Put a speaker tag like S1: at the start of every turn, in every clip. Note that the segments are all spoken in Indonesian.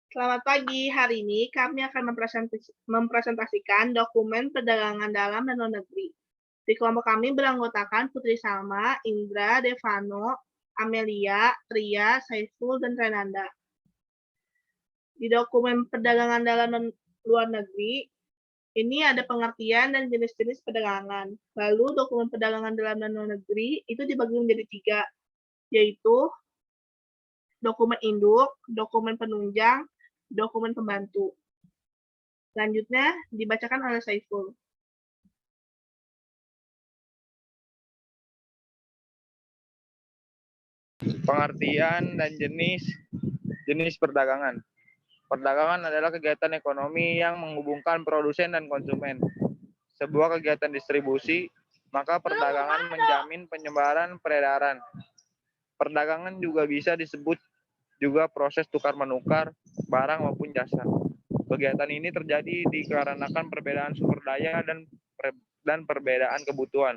S1: Selamat pagi. Hari ini kami akan mempresentasikan dokumen perdagangan dalam dan luar negeri. Di kelompok kami beranggotakan Putri Salma, Indra, Devano, Amelia, Tria, Saiful, dan Renanda. Di dokumen perdagangan dalam dan luar negeri, ini ada pengertian dan jenis-jenis perdagangan. Lalu dokumen perdagangan dalam dan luar negeri itu dibagi menjadi 3, yaitu dokumen induk, dokumen penunjang, dokumen pembantu. Selanjutnya dibacakan oleh Saiful.
S2: Pengertian dan jenis perdagangan. Perdagangan adalah kegiatan ekonomi yang menghubungkan produsen dan konsumen. Sebuah kegiatan distribusi, maka perdagangan menjamin penyebaran peredaran. Perdagangan juga bisa disebut juga proses tukar-menukar barang maupun jasa. Kegiatan ini terjadi dikarenakan perbedaan sumber daya dan perbedaan kebutuhan.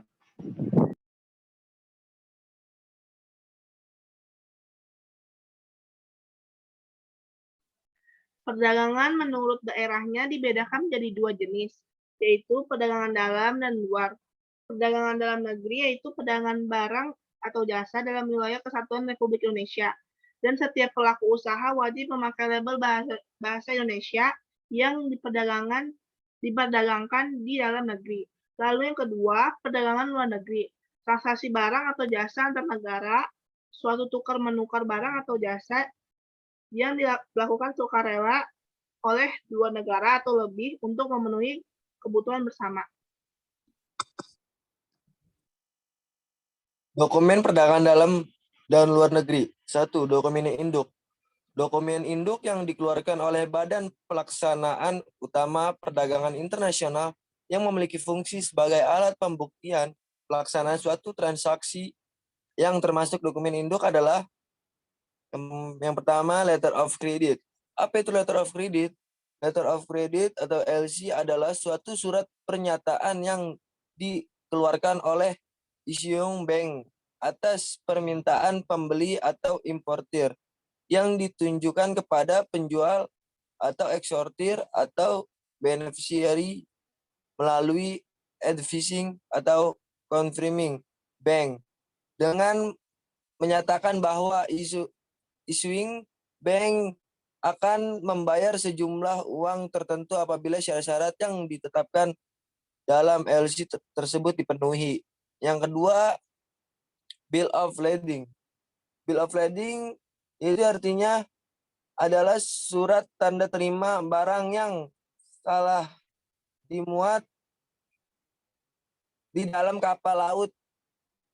S1: Perdagangan menurut daerahnya dibedakan menjadi 2 jenis, yaitu perdagangan dalam dan luar. Perdagangan dalam negeri yaitu perdagangan barang atau jasa dalam wilayah Kesatuan Republik Indonesia, dan setiap pelaku usaha wajib memakai label bahasa Indonesia yang diperdagangkan di dalam negeri. Lalu yang kedua, perdagangan luar negeri. Transaksi barang atau jasa antar negara, suatu tukar-menukar barang atau jasa yang dilakukan sukarela oleh 2 negara atau lebih untuk memenuhi kebutuhan bersama.
S3: Dokumen perdagangan dalam dan luar negeri. 1. Dokumen induk. Dokumen induk yang dikeluarkan oleh Badan Pelaksanaan Utama Perdagangan Internasional yang memiliki fungsi sebagai alat pembuktian pelaksanaan suatu transaksi. Yang termasuk dokumen induk adalah yang pertama, letter of credit. Apa itu letter of credit? Letter of credit atau LC adalah suatu surat pernyataan yang dikeluarkan oleh issuing bank atas permintaan pembeli atau importir yang ditunjukkan kepada penjual atau eksportir atau beneficiary melalui advising atau confirming bank dengan menyatakan bahwa issuing bank akan membayar sejumlah uang tertentu apabila syarat-syarat yang ditetapkan dalam LC tersebut dipenuhi. Yang kedua, bill of lading. Bill of lading itu artinya adalah surat tanda terima barang yang salah dimuat di dalam kapal laut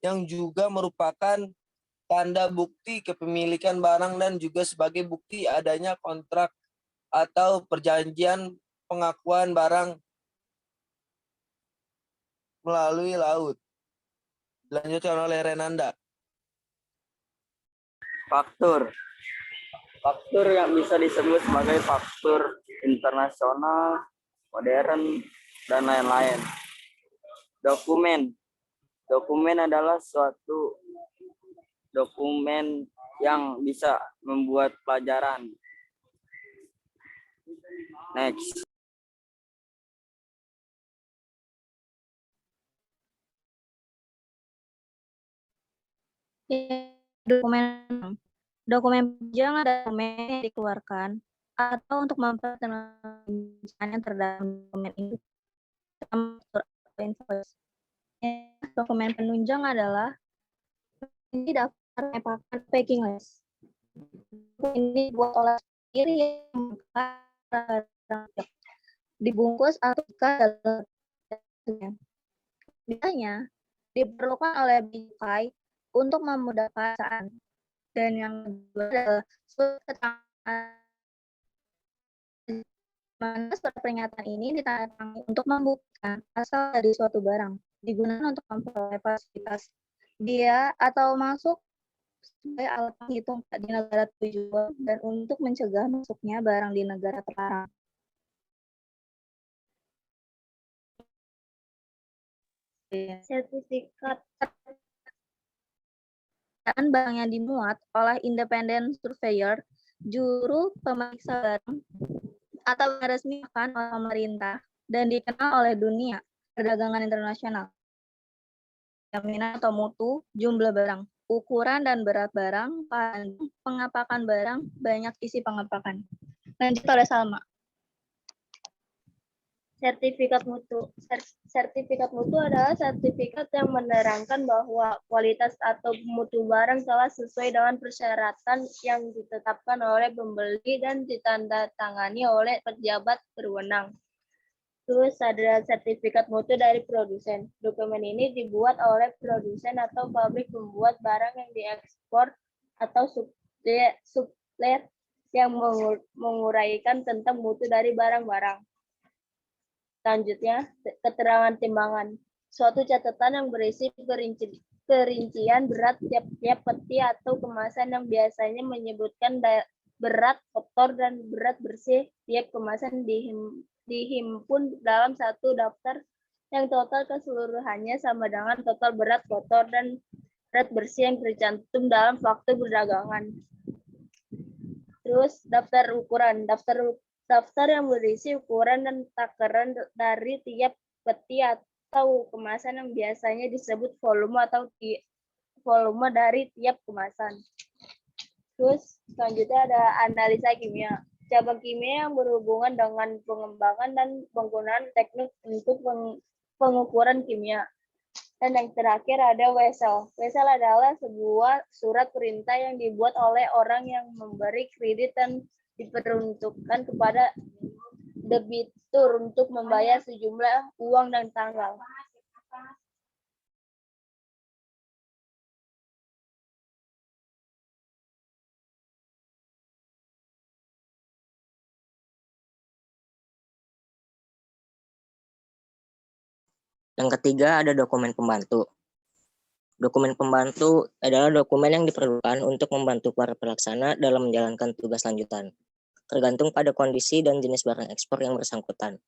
S3: yang juga merupakan tanda bukti kepemilikan barang dan juga sebagai bukti adanya kontrak atau perjanjian pengakuan barang melalui laut. Dilanjutkan oleh Renanda.
S4: Faktur. Faktur yang bisa disebut sebagai faktur internasional, modern, dan lain-lain. Dokumen. Dokumen adalah suatu dokumen yang bisa membuat pelajaran. Next.
S5: Dokumen penunjang adalah dokumen yang dikeluarkan atau untuk memperkenalkan yang terdalam dokumen itu. Dokumen penunjang adalah ini daftar packing list. Ini buat olah sendiri yang dibungkus atau dalam biasanya diperlukan oleh bingkai untuk memudahkan saat. Dan yang kedua adalah surat surat peringatan ini ditandatangani untuk membuktikan asal dari suatu barang digunakan untuk memperoleh fasilitas dia atau masuk sebagai alat penghitung di negara tujuan dan untuk mencegah masuknya barang di negara terlarang. Sertifikat barang yang dimuat oleh independent surveyor juru pemeriksa barang atau diresmikan oleh pemerintah dan dikenal oleh dunia perdagangan internasional. Jaminan atau mutu, jumlah barang, ukuran dan berat barang, pengapakan barang, banyak isi pengapakan. Lanjut oleh Salma. Sertifikat mutu. Sertifikat mutu adalah sertifikat yang menerangkan bahwa kualitas atau mutu barang telah sesuai dengan persyaratan yang ditetapkan oleh pembeli dan ditandatangani oleh pejabat berwenang. Terus ada sertifikat mutu dari produsen. Dokumen ini dibuat oleh produsen atau pabrik pembuat barang yang diekspor atau supplier yang menguraikan tentang mutu dari barang-barang. Selanjutnya, keterangan timbangan. Suatu catatan yang berisi perincian berat tiap-tiap peti atau kemasan yang biasanya menyebutkan berat kotor dan berat bersih tiap kemasan dihimpun dalam satu daftar yang total keseluruhannya sama dengan total berat kotor dan berat bersih yang tercantum dalam faktur perdagangan. Terus daftar ukuran. Daftar yang berisi ukuran dan takaran dari tiap peti atau kemasan yang biasanya disebut volume atau volume dari tiap kemasan. Terus selanjutnya ada analisa kimia. Cabang kimia yang berhubungan dengan pengembangan dan penggunaan teknik untuk pengukuran kimia. Dan yang terakhir ada wesel. Wesel adalah sebuah surat perintah yang dibuat oleh orang yang memberi kredit dan diperuntukkan kepada debitur untuk membayar sejumlah uang dan tanggal.
S6: Yang ketiga ada dokumen pembantu. Dokumen pembantu adalah dokumen yang diperlukan untuk membantu para pelaksana dalam menjalankan tugas lanjutan, tergantung pada kondisi dan jenis barang ekspor yang bersangkutan.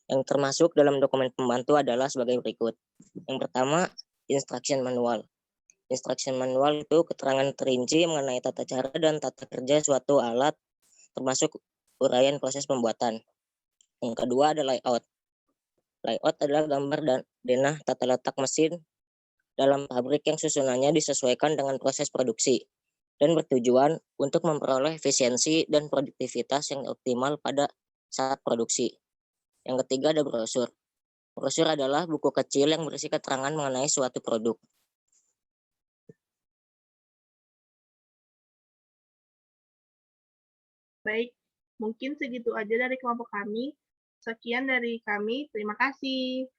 S6: Yang termasuk dalam dokumen pembantu adalah sebagai berikut. Yang pertama, instruction manual. Instruction manual itu keterangan terinci mengenai tata cara dan tata kerja suatu alat, termasuk uraian proses pembuatan. Yang kedua ada layout. Layout adalah gambar dan denah tata letak mesin dalam pabrik yang susunannya disesuaikan dengan proses produksi dan bertujuan untuk memperoleh efisiensi dan produktivitas yang optimal pada saat produksi. Yang ketiga ada brosur. Brosur adalah buku kecil yang berisi keterangan mengenai suatu produk.
S1: Baik, mungkin segitu aja dari kelompok kami. Sekian dari kami, terima kasih.